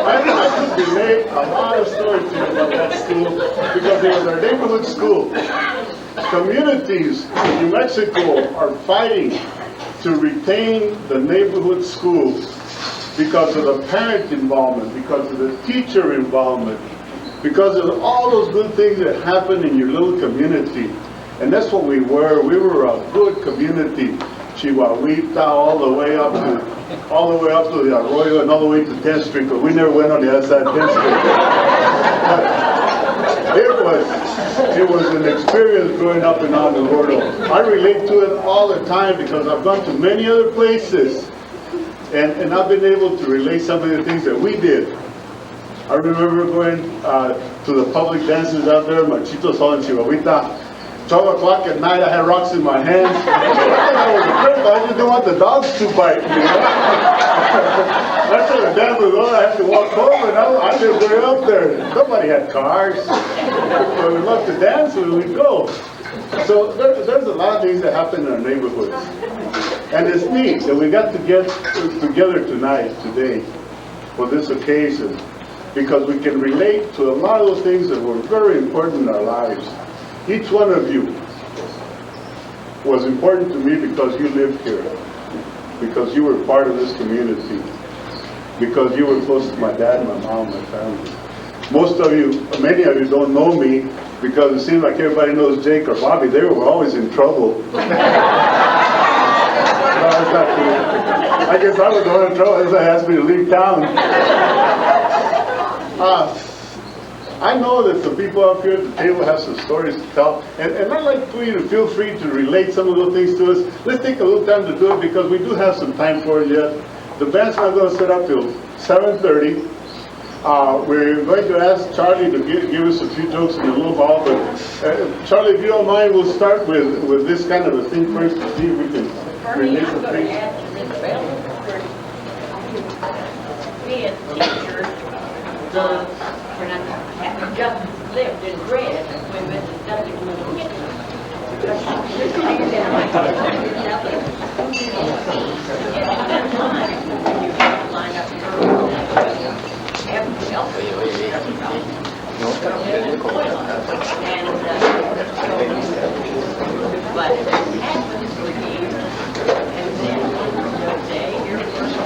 I could relate a lot of stories to you about that school because it was our neighborhood school. Communities in New Mexico are fighting to retain the neighborhood schools because of the parent involvement, because of the teacher involvement, because of all those good things that happen in your little community. And that's what we were. We were a good community. Chihuahuita all the way up to the Arroyo and all the way to 10th Street, but we never went on the other side of 10th Street. It was an experience growing up in Almaguerta. I relate to it all the time because I've gone to many other places and I've been able to relate some of the things that we did. I remember going to the public dances out there, Machitos Hall in Chihuahuita. 12 o'clock at night, I had rocks in my hands. I was afraid, but I just didn't want the dogs to bite me. You know? After the dance was over, I had to walk home, and I lived way up there. Somebody had cars. So we loved to dance, and we'd go. So there's a lot of things that happen in our neighborhoods. And it's neat that we got to get together tonight, today, for this occasion, because we can relate to a lot of those things that were very important in our lives. Each one of you was important to me because you lived here, because you were part of this community, because you were close to my dad, my mom, my family. Most of you, many of you don't know me because it seems like everybody knows Jake or Bobby. They were always in trouble. No, it's not true. I guess I was the one in trouble as I asked me to leave town. I know that the people up here at the table have some stories to tell, and I'd like for you to feel free to relate some of those things to us. Let's take a little time to do it because we do have some time for it yet. The band's not going to set up till 7:30. We're going to ask Charlie to give us a few jokes in the little hall, but Charlie, if you don't mind, we'll start with this kind of a thing first to see if we can relate some things. Being teachers, when I just lived in Red, when Mrs. Dudley was in kitchen. At that time, when you had to line up everybody else but it happened for years, and then one day, your first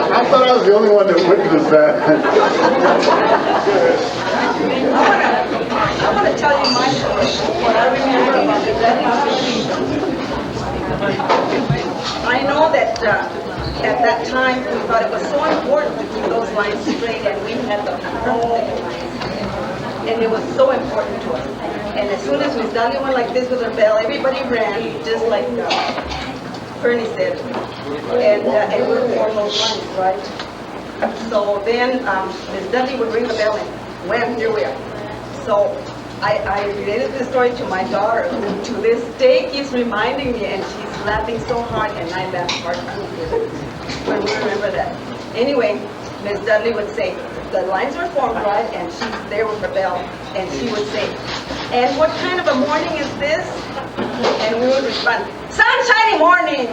I thought I was the only one that witnessed that. I want to tell you my story, what I remember about the I know that at that time we thought it was so important to keep those lines straight, and we had the whole lines, and it was so important to us. And as soon as Miss Dudley went like this with her bell, everybody ran, just like Bernie said, and we were for those lines, right? So then Miss Dudley would ring the bell and wham, here we are. So I related this story to my daughter, who to this day keeps reminding me, and she's laughing so hard, and I laugh hard too when we remember that. Anyway, Miss Dudley would say, the lines were formed, right, and she's there with the bell, and she would say, and what kind of a morning is this? And we would respond, sunshiny morning!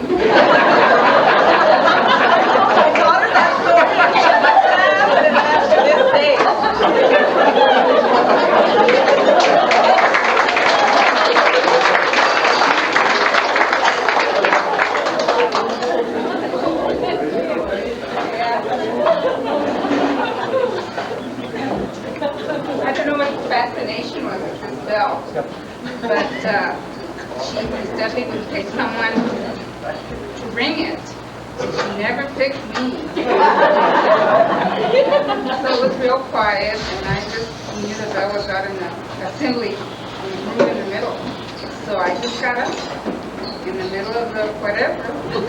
I taught her that story, and she laughed and laughed to this day. I don't know what the fascination was with this bell, but Miss Dudley would pick someone to ring it. She never picked me. So it was real quiet, and I just knew the bell was out in the assembly room in the middle. So I just got up in the middle of the whatever, put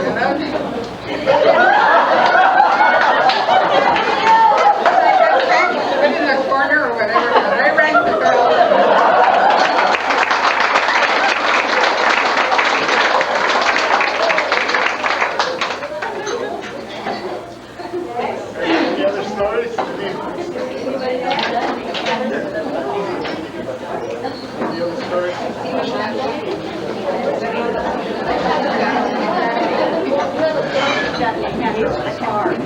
in the corner or whatever, but I rang the bell. Any other stories? Any other stories?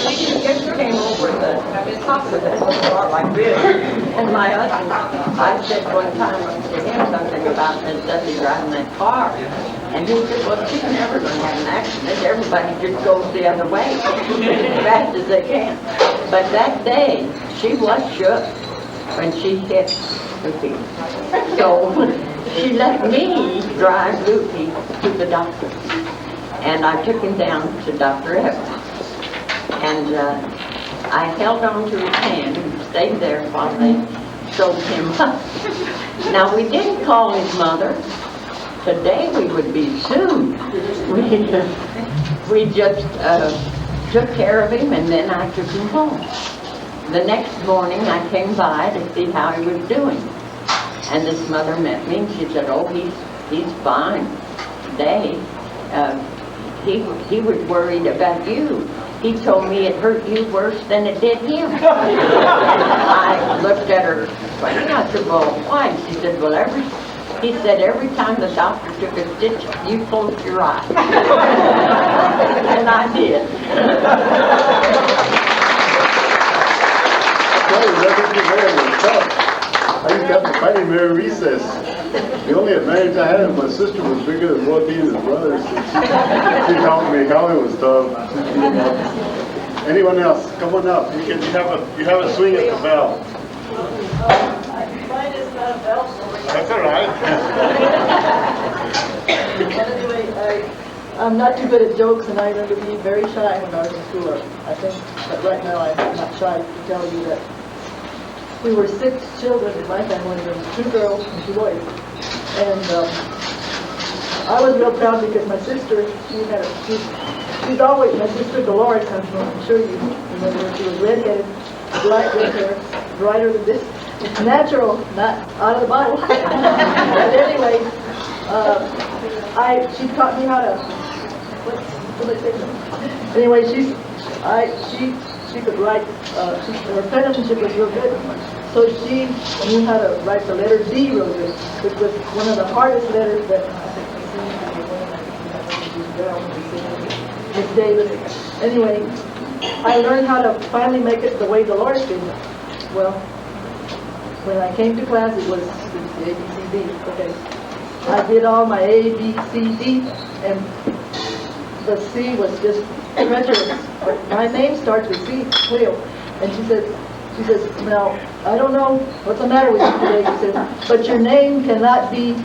She came over the top of the car like this, and my husband, I said one time to him something about Miss Dudley driving that car, and he said, well, she's never going to have an accident. Everybody just goes the other way as fast as they can. But that day, she was shook when she hit Lucy. So she let me drive Lucy to the doctor, and I took him down to Dr. Evans. And I held on to his hand and stayed there while they sewed him up. Now, we didn't call his mother. Today we would be sued. We just took care of him, and then I took him home. The next morning I came by to see how he was doing. And this mother met me, and she said, oh, he's fine today. He was worried about you. He told me it hurt you worse than it did him. I looked at her funny. I said, well, why? She said, well, he said every time the doctor took a stitch, you closed your eye. And I did. I used to have to fight him every recess. The only advantage I had was my sister was bigger than both he and his brothers. She helped me. Calvin was tough. Anyone else? Come on up. You have a swing at the bell. Mine is not a bell. That's all right. Anyway, I'm not too good at jokes, and I remember being very shy when I was in school. I think that right now I'm not shy to tell you that we were 6 children in my family. There were 2 girls and 2 boys. And I was real proud because my sister, she's always, my sister Dolores, I'm sure you remember, she was redheaded, black red hair, brighter than this. It's natural, not out of the bottle. But anyway, she taught me how to, anyway, she could write, her penmanship was real good. So she knew how to write the letter D real good, which was one of the hardest letters that Miss Davis. Anyway, I learned how to finally make it the way Dolores did. Well, when I came to class, it was A, B, C, D. Okay, I did all my A, B, C, D, and the C was just treacherous. But my name starts with C, Cleo, and she says, now, I don't know what's the matter with you today. She says, but your name cannot be,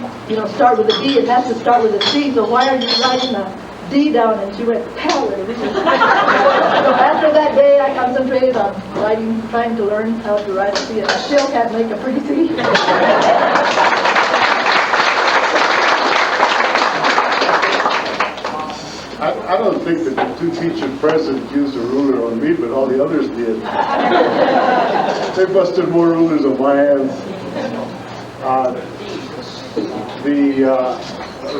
start with a D. It has to start with a C. So why are you writing a D down? And she went, pal. been trying to learn how to ride a C, and I still can't make a pretty C. I don't think that the two teachers present used a ruler on me, but all the others did. They busted more rulers on my hands.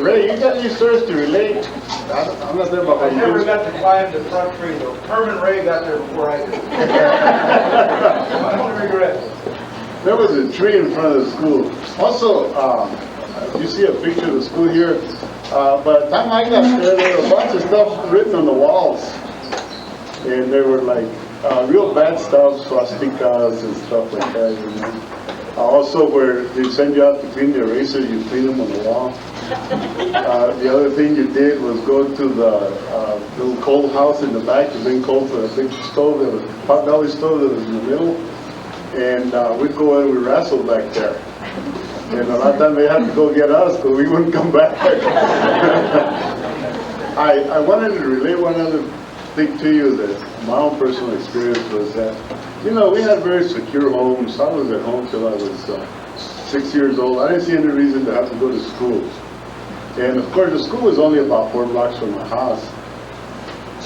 Ray, you got any stories to relate? I'm not there about I never got to climb the front tree though. Herman Ray got there before I did. My only regret. There was a tree in front of the school. Also, you see a picture of the school here. By the time I got there were a bunch of stuff written on the walls. And they were like real bad stuff, swastikas and stuff like that. You know? Also, where they send you out to clean the erasers, you clean them on the wall. The other thing you did was go to the little coal house in the back to bring coal for a big stove, that was pot belly stove that was in the middle. And we'd go and we'd wrestle back there. And a lot of times they had to go get us, but we wouldn't come back. I wanted to relate one other thing to you that my own personal experience was that, you know, we had very secure homes. I was at home till I was 6 years old. I didn't see any reason to have to go to school. And of course, the school was only about 4 blocks from my house.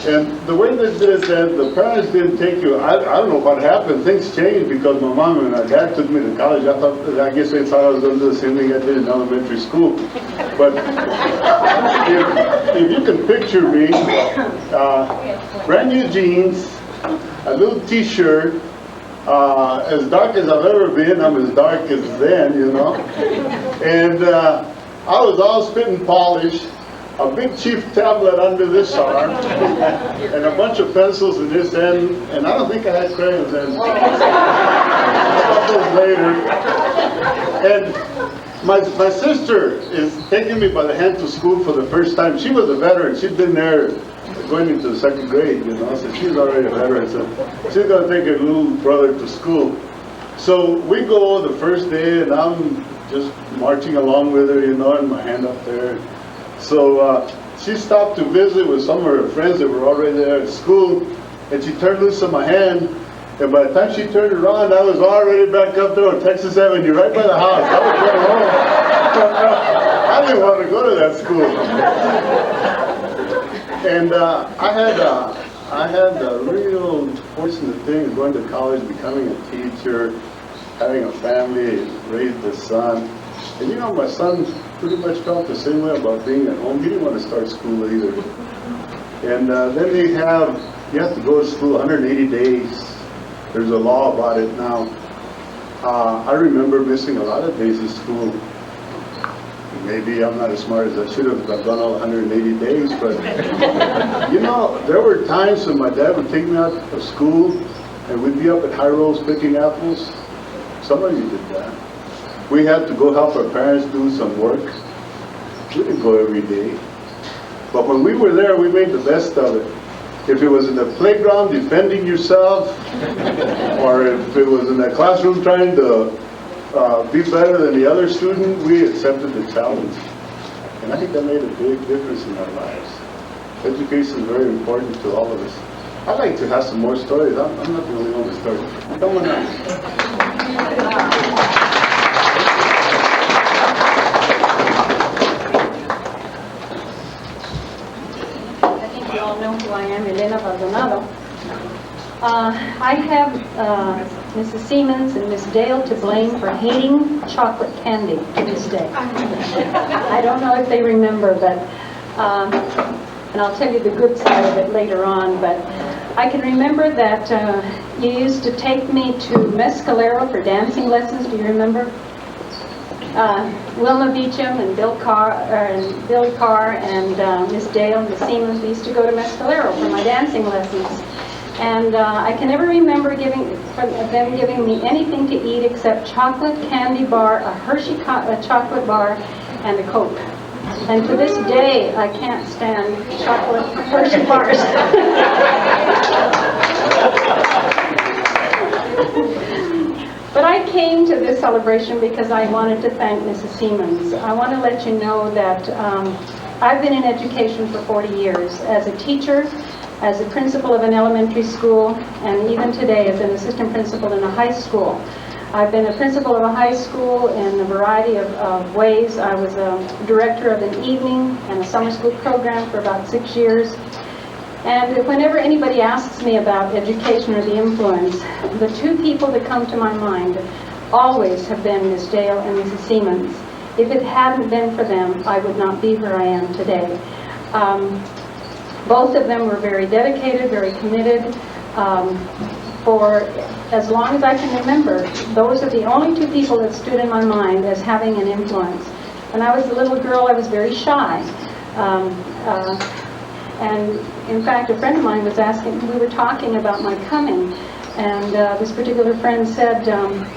And the way they did that, the parents didn't take you. I don't know what happened. Things changed because my mom and my dad took me to college. I guess they thought I was going to do the same thing I did in elementary school. But if you can picture me, brand new jeans, a little T-shirt, as dark as I've ever been. I'm as dark as then, you know. And I was all spit and polish. A big chief tablet under this arm, and a bunch of pencils in this end, and I don't think I had crayons then. Later. And my sister is taking me by the hand to school for the first time. She was a veteran. She'd been there going into the 2nd grade, you know, so she's already a veteran. So she's going to take her little brother to school. So we go the first day, and I'm just marching along with her, you know, and my hand up there. So she stopped to visit with some of her friends that were already there at school, and she turned loose on my hand, and by the time she turned around, I was already back up there on Texas Avenue, right by the house. I was going home. I didn't want to go to that school. And I had a real fortunate thing of going to college, becoming a teacher, having a family, raised a son. And you know, my son pretty much felt the same way about being at home. He didn't want to start school either. And then you have to go to school 180 days. There's a law about it now. I remember missing a lot of days of school. Maybe I'm not as smart as I should have done all 180 days, but you know, there were times when my dad would take me out of school and we'd be up at High Rolls picking apples. Some of you did that. We had to go help our parents do some work. We didn't go every day. But when we were there, we made the best of it. If it was in the playground defending yourself, or if it was in the classroom trying to be better than the other student, we accepted the challenge. And I think that made a big difference in our lives. Education is very important to all of us. I'd like to have some more stories. I'm not the only one to start. Come on out. You all know who I am, Elena Baldonado. I have Mrs. Siemens and Miss Dale to blame for hating chocolate candy to this day. I don't know if they remember, but, and I'll tell you the good side of it later on, but I can remember that you used to take me to Mescalero for dancing lessons. Do you remember? Wilma Beecham and Billy Carr and Miss Dale and Miss Siemens, we used to go to Mescalero for my dancing lessons. And I can never remember them giving me anything to eat except chocolate candy bar, a Hershey chocolate bar, and a Coke. And to this day, I can't stand chocolate Hershey bars. But I came to this celebration because I wanted to thank Mrs. Siemens. I want to let you know that I've been in education for 40 years as a teacher, as a principal of an elementary school, and even today as an assistant principal in a high school. I've been a principal of a high school in a variety of ways. I was a director of an evening and a summer school program for about 6 years. And whenever anybody asks me about education or the influence, the two people that come to my mind always have been Miss Dale and Mrs. Siemens. If it hadn't been for them, I would not be where I am today. Both of them were very dedicated, very committed. For as long as I can remember, those are the only two people that stood in my mind as having an influence. When I was a little girl, I was very shy. And in fact, a friend of mine was asking, we were talking about my coming, and this particular friend said,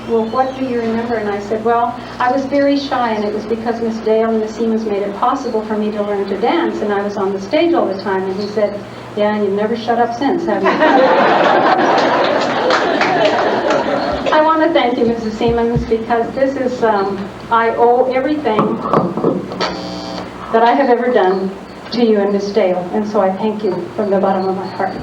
well, what do you remember? And I said, well, I was very shy, and it was because Miss Dale and Miss Siemens made it possible for me to learn to dance, and I was on the stage all the time. And he said, yeah, and you've never shut up since, have you? I want to thank you, Mrs. Siemens, because this is, I owe everything that I have ever done to you and Miss Dale, and so I thank you from the bottom of my heart.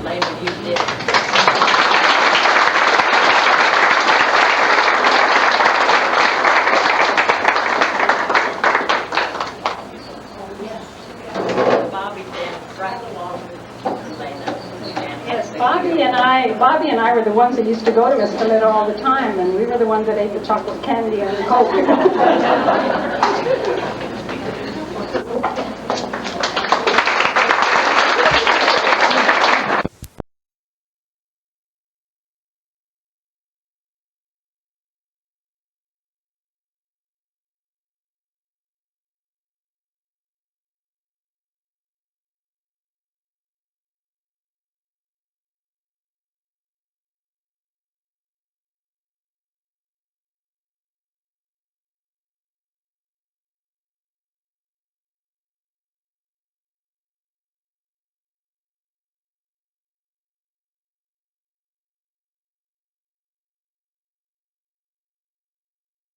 Yes, Bobby and I were the ones that used to go to Escaleta all the time, and we were the ones that ate the chocolate candy and the Coke.